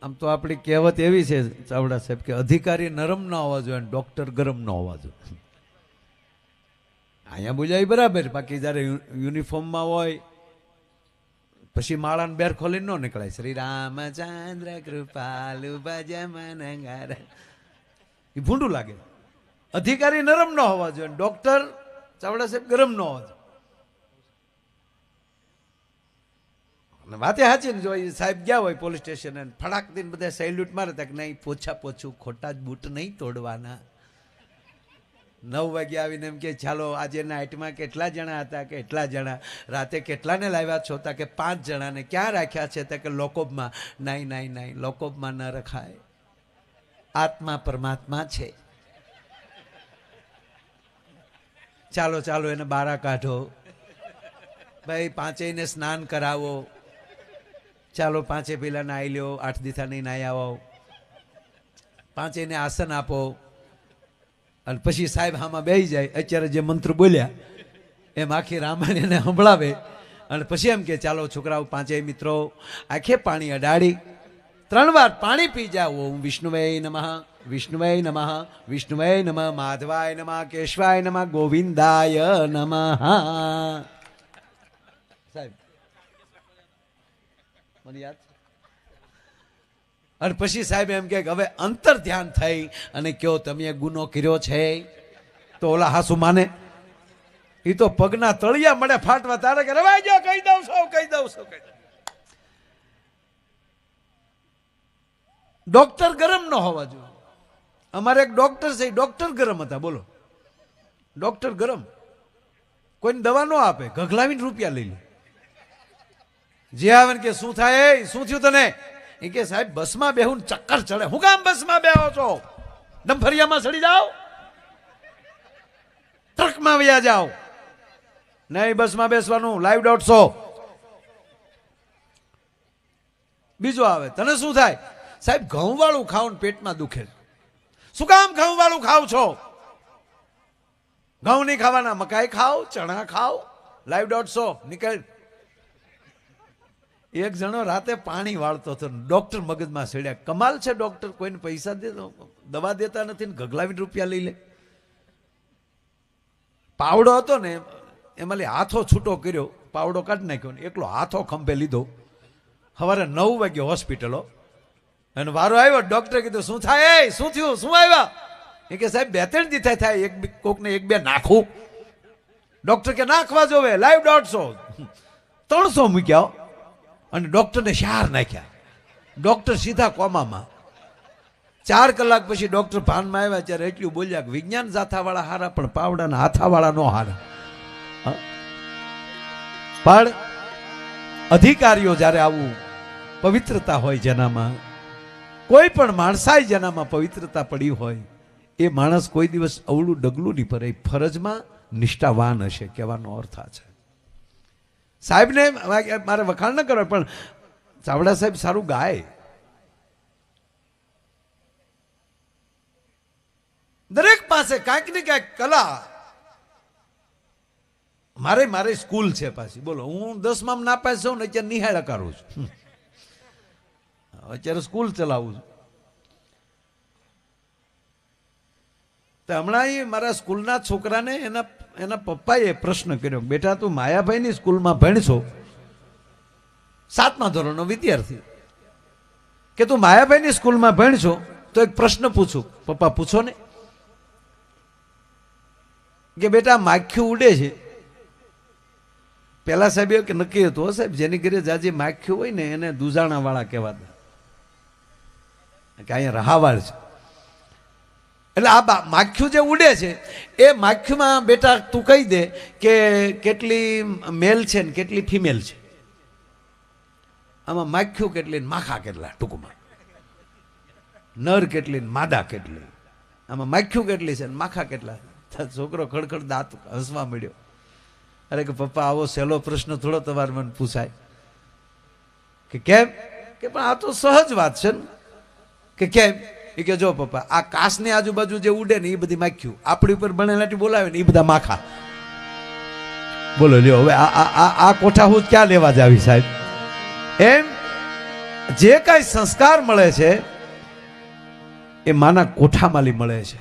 આમ તો આપણી કહેવત એવી છે ચાવડા સાહેબ કે અધિકારી નરમ ન હોવા જોઈએ અને ડોક્ટર ગરમ ન હોવા જોઈએ. અહીંયા બોલ્યા બરાબર, બાકી જ્યારે યુનિફોર્મમાં હોય પછી માળાને બેર ખોલીને ન નીકળાય. શ્રી રામચંદ્ર કૃપાલુ ભજમનગાર એ ભૂંડું લાગે. અધિકારી નરમ ન હોવા જોઈએ, ડોક્ટર ચાવડા સાહેબ ગરમ ન હોવા જોઈએ. વાતે સાચી ને, જો સાહેબ ગયા હોય પોલીસ સ્ટેશન અને ફડાક દઈને બધા સેલ્યુટ મારે કે નહીં પોછા પોછું ખોટા જ બૂટ નહીં તોડવાના. 9 વાગે આવીને એમ કે ચાલો આજે નાઇટમાં કેટલા જણા હતા કે એટલા જણા, રાતે કેટલાને લાવ્યા છો તા કે 5 જણાને. ક્યાં રાખ્યા છે તા કે લોકોબમાં. નહીં, લોકોબમાં ન રખાય, આત્મા પરમાત્મા છે. ચાલો એને બારા કાઢો ભાઈ, 5 સ્નાન કરાવો. ચાલો 5 પેલા નાહી લ્યો, 8 દીથા નહીં નાહી આવો. 5 આસન આપો અને પછી સાહેબ હામાં બેસી જાય. અત્યારે જે મંત્ર બોલ્યા એમ આખી રામાયણ એને સંભળાવે અને પછી એમ કે ચાલો છોકરાઓ 5 મિત્રો આખે પાણી અડાડી 3 વાર પાણી પી જાઓ. ઓમ વિષ્ણુવય નમઃ, વિષ્ણુવય નમઃ, વિષ્ણુવય નમઃ, માધવાય નમઃ, કેશવાય નમઃ, ગોવિંદાય નમઃ. સાહેબ મને યાદ. અને પછી સાહેબ એમ કે હવે અંતર ધ્યાન થઈ અને કયો તમે ગુનો કર્યો છે? તો ઓલા હાસુ માને એ તો પગના તળિયા મળે ફાટવા. તારે કે રવાઈ જાઓ, કહી દઉં છું. ડોક્ટર ગરમ ન હોવા જોઈએ. અમારે એક ડોક્ટર છે, ડોક્ટર ગરમ હતા. બોલો, ડોક્ટર ગરમ, કોઈને દવા ન આપે, ગગલાવીને રૂપિયા લઈ લે. જે આવે કે શું થાય, શું થયું તને? એ કે સાહેબ બસમાં બેહું ચક્કર ચડે. હું કામ બસમાં બેહો છો? ડંફરિયામાં ચડી જાઓ, ટ્રકમાં વયા જાઓ. નહીં, બસમાં બેસવાનું. લાઈવ .100. બીજો આવે, તને શું થાય? સાહેબ ઘઉં વાળું ખાવ ને પેટમાં દુખે. શું કામ ઘઉં વાળું ખાવ છો? ઘઉં નહીં ખાવાના, મકાઈ ખાઓ, ચણા ખાઓ. લાઈવ .100 નીકળ. એક જણો રાતે પાણી વાળતો હતો, ડોક્ટર મગજમાં સડ્યા. કમાલ છે ડોક્ટર, કોઈને પૈસા દેતો, દવા દેતા નથી ને ગગલાવીને રૂપિયા લઈ લે. પાવડો હતો ને એમાં હાથો છૂટો કર્યો, પાવડો કાઢી નાખ્યો ને એકલો હાથો ખંભે લીધો. સવારે 9 વાગે હોસ્પિટલો અને વારો આવ્યો. ડોક્ટરે કીધું શું થાય, શું થયું, શું આવ્યા? એ કે સાહેબ 2-3 દીથા થાય, કોકને 1-2 નાખું. ડોક્ટર કે નાખવા જોવે. લાઈવ .100 300 મૂક્યા અને ડોક્ટરને 4 નાખ્યા. ડોક્ટર સીધા કોમામાં. 4 કલાક પછી ડોક્ટર ભાનમાં આવ્યા ત્યારે એટલું બોલ્યા કે વિજ્ઞાન જાથાવાળા હારા પણ પાવડાના હાથાવાળા નો હારા. પણ અધિકારીઓ જ્યારે આવું પવિત્રતા હોય જેનામાં, કોઈ પણ માણસાઈ જેનામાં પવિત્રતા પડી હોય, એ માણસ કોઈ દિવસ અવળું ડગલું નહીં ભરે. ફરજમાં નિષ્ઠાવાન હશે, કહેવાનો અર્થ આ છે. સાહેબને મારે વખાણ ન કરવા, પણ ચાવડા સાહેબ સારું ગાય. દરેક પાસે કાંઈક ને કાંઈક કલા. મારે સ્કૂલ છે પાછી. બોલો, હું 10માં નાપાસ છું ને અત્યારે નિહાળા કરું છું. અત્યારે સ્કૂલ ચલાવું છું. તો હમણાં મારા સ્કૂલના છોકરાને એના પપ્પાએ પ્રશ્ન કર્યો, બેટા તું માયાભાઈની સ્કૂલમાં ભણશો, 7મા ધોરણનો વિદ્યાર્થી, કે તું માયાભાઈની સ્કૂલમાં ભણશો તો એક પ્રશ્ન પૂછું. પપ્પા પૂછો ને. કે બેટા માખ્યું ઉડે છે. પેલા સાહેબ કે નક્કી હતું સાહેબ, જેની ઘરે જાજી માખ્યું હોય ને એને દુજાણા વાળા કહેવાતા, કે અહીંયા રહાવાળ છે. એટલે આ માખ્યું જે ઉડે છે એ માખ્યુંમાં બેટા તું કહી દે કે કેટલી મેલ છે ને કેટલી ફિમેલ છે. આમાં માખ્યું કેટલી ને માખા કેટલા, ટૂંકમાં નર કેટલી ને માદા કેટલી. આમાં માખ્યું કેટલી છે ને માખા કેટલા. છોકરો ખડખડ દાંત હસવા મળ્યો. અરે કે પપ્પા આવો સહેલો પ્રશ્ન થોડો તમારે મને પૂછાય. કે કેમ? કે પણ આ તો સહજ વાત છે ને. કે કેમ? એ કે જો પપ્પા, આ કાસની આજુબાજુ જે ઉડે ને એ બધી માખ્યું, આપણી ઉપર બનેલાટી બોલાવે ને એ બધા માખા. બોલો લ્યો હવે આ કોઠા હું ક્યાં લેવા જાવી સાહેબ? એમ જે કાંઈ સંસ્કાર મળે છે એ માના કોઠામાલી મળે છે.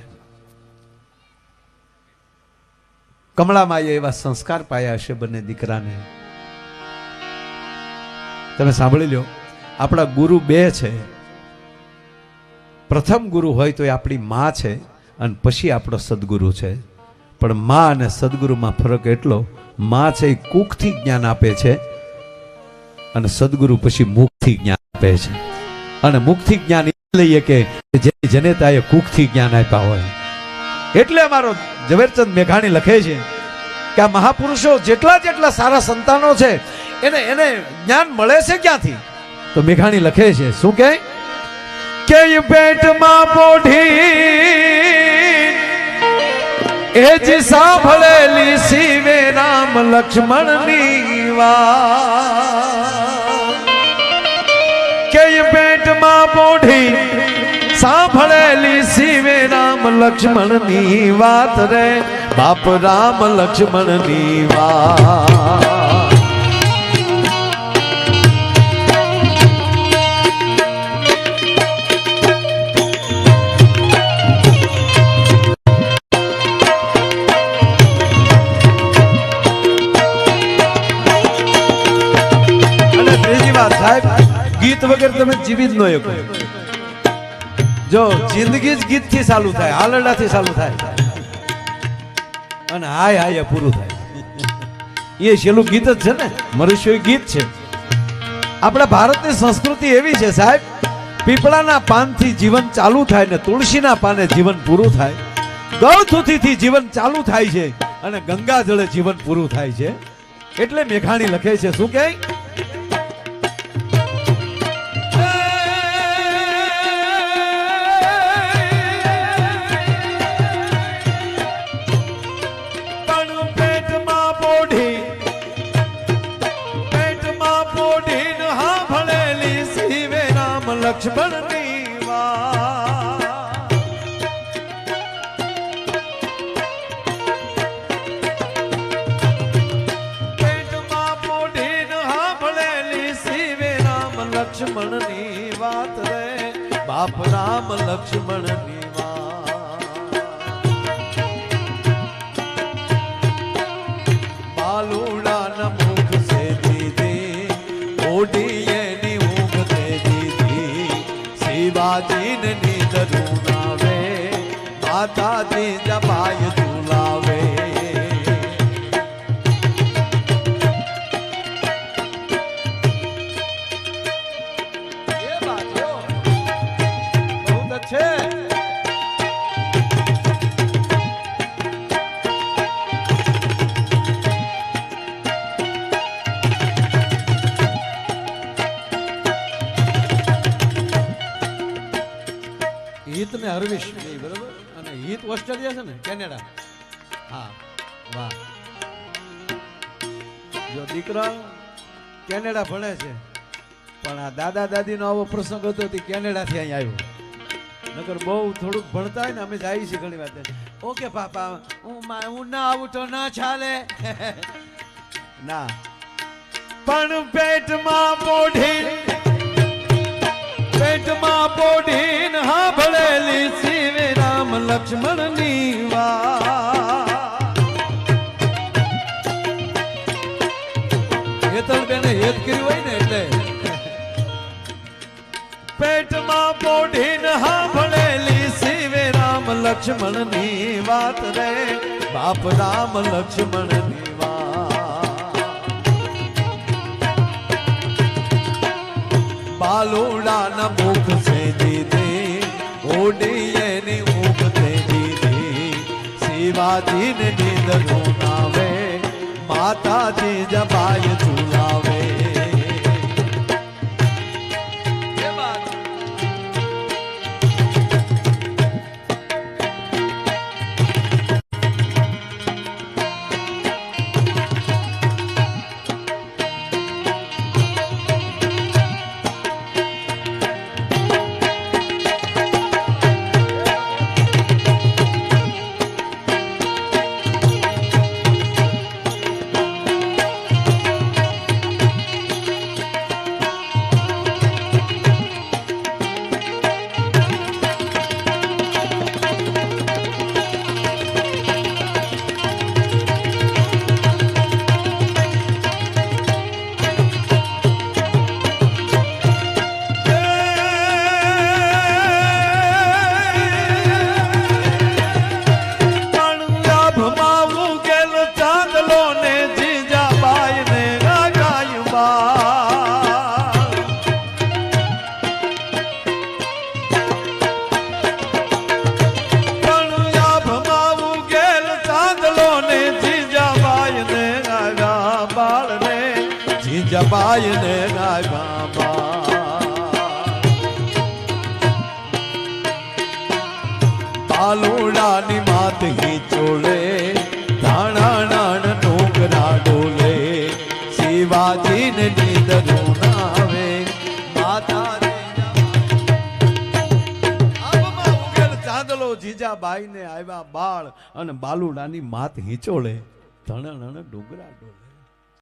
કમળામાએ એવા સંસ્કાર પાયા હશે બંને દીકરાને. તમે સાંભળી લો, આપણા ગુરુ બે છે. પ્રથમ ગુરુ હોય તો એ આપણી માં છે અને પછી આપણો સદગુરુ છે. પણ માં અને સદગુરુમાં ફરક એટલો, માં છે એ કુખથી જ્ઞાન આપે છે અને સદગુરુ પછી મુખથી જ્ઞાન આપે છે. અને મુખથી જ્ઞાન એ લઈએ કે જેની જનેતાએ કુખથી જ્ઞાન આપ્યા હોય. એટલે અમારો ઝવેરચંદ મેઘાણી લખે છે કે આ મહાપુરુષો જેટલા જેટલા સારા સંતાનો છે એને જ્ઞાન મળે છે ક્યાંથી? તો મેઘાણી લખે છે શું કે પેટમાં પોઢી એ જ સાંભળેલી શિવે રામ લક્ષ્મણની વાત. કે પેટમાં પોઢી સાંભળેલી શિવે રામ લક્ષ્મણની વાત રે બાપ રામ લક્ષ્મણની વાત. ગીત વગર તમે જીવી જ ન શકો. જો જિંદગી જ ગીત થી ચાલુ થાય, હાલરડા થી ચાલુ થાય અને હાય હાય પૂરું થાય. એ છેલ્લું ગીત જ છે ને, મનુષ્ય ગીત છે. આપણા ભારતની સંસ્કૃતિ એવી છે સાહેબ, પીપળાના પાનથી જીવન ચાલુ થાય ને તુલસીના પાને જીવન પૂરું થાય. ગળથુથીથી જીવન ચાલુ થાય છે અને ગંગા જળે જીવન પૂરું થાય છે. એટલે મેઘાણી લખે છે શું કે લક્ષ્મણની વાત. પેટમાં પોઢીને સાંભળેલી શિવે રામ લક્ષ્મણની વાત રે બાપ રામ લક્ષ્મણની વાત. બાલુડાના મુખ સે દીદી ઓઢી શિવાજીને નીંદરું નાવે માતાજી જપાય ઝુલાવે. એ વાત બહુ છે. હિત ને હરવિશ બરોબર. અને હિત ઓસ્ટ્રેલિયા છે ને કેનેડા. હા વાહ. જો દીકરા કેનેડા ભણે છે પણ આ દાદા દાદી નો આવો પ્રસંગ હતો તે કેનેડા થી અહીં આવ્યો. નકર બહુ થોડુંક ભણતા હોય ને અમે જઈએ છીએ ઘણી વાત. ઓકે પાપા હું ના આવું તો ના ચાલે ના. પણ પેટમાં પોઢી પેટમાં પોઢીન સાંભળેલી શિવે રામ લક્ષ્મણની વાત. હેતલ બેને હેત કર્યું હોય ને એટલે પેટમાં પોઢીન સાંભળેલી શિવે રામ લક્ષ્મણની વાત રે બાપ રામ લક્ષ્મણની વાત. બાલુડાના મુખ સે દીદી ઓડીએની ઊંઘ તે દીદી શિવાજીને નીંદરું નાવે માતાજી જબાય ઝુલાવે. બાઈ ને ગાગા પાલુડાની માત હિચોલે ધાણા નાણ ડોંગરા ડોલે શિવાજીને નીંદરું નાવે માતા રે આબમાં ઉગેલ ચાંદલો જીજાબાઈ ને આવ્યા બાળ અને બાલુડાની માત હિચોલે ધાણા નાણ ડોંગરા ડોલે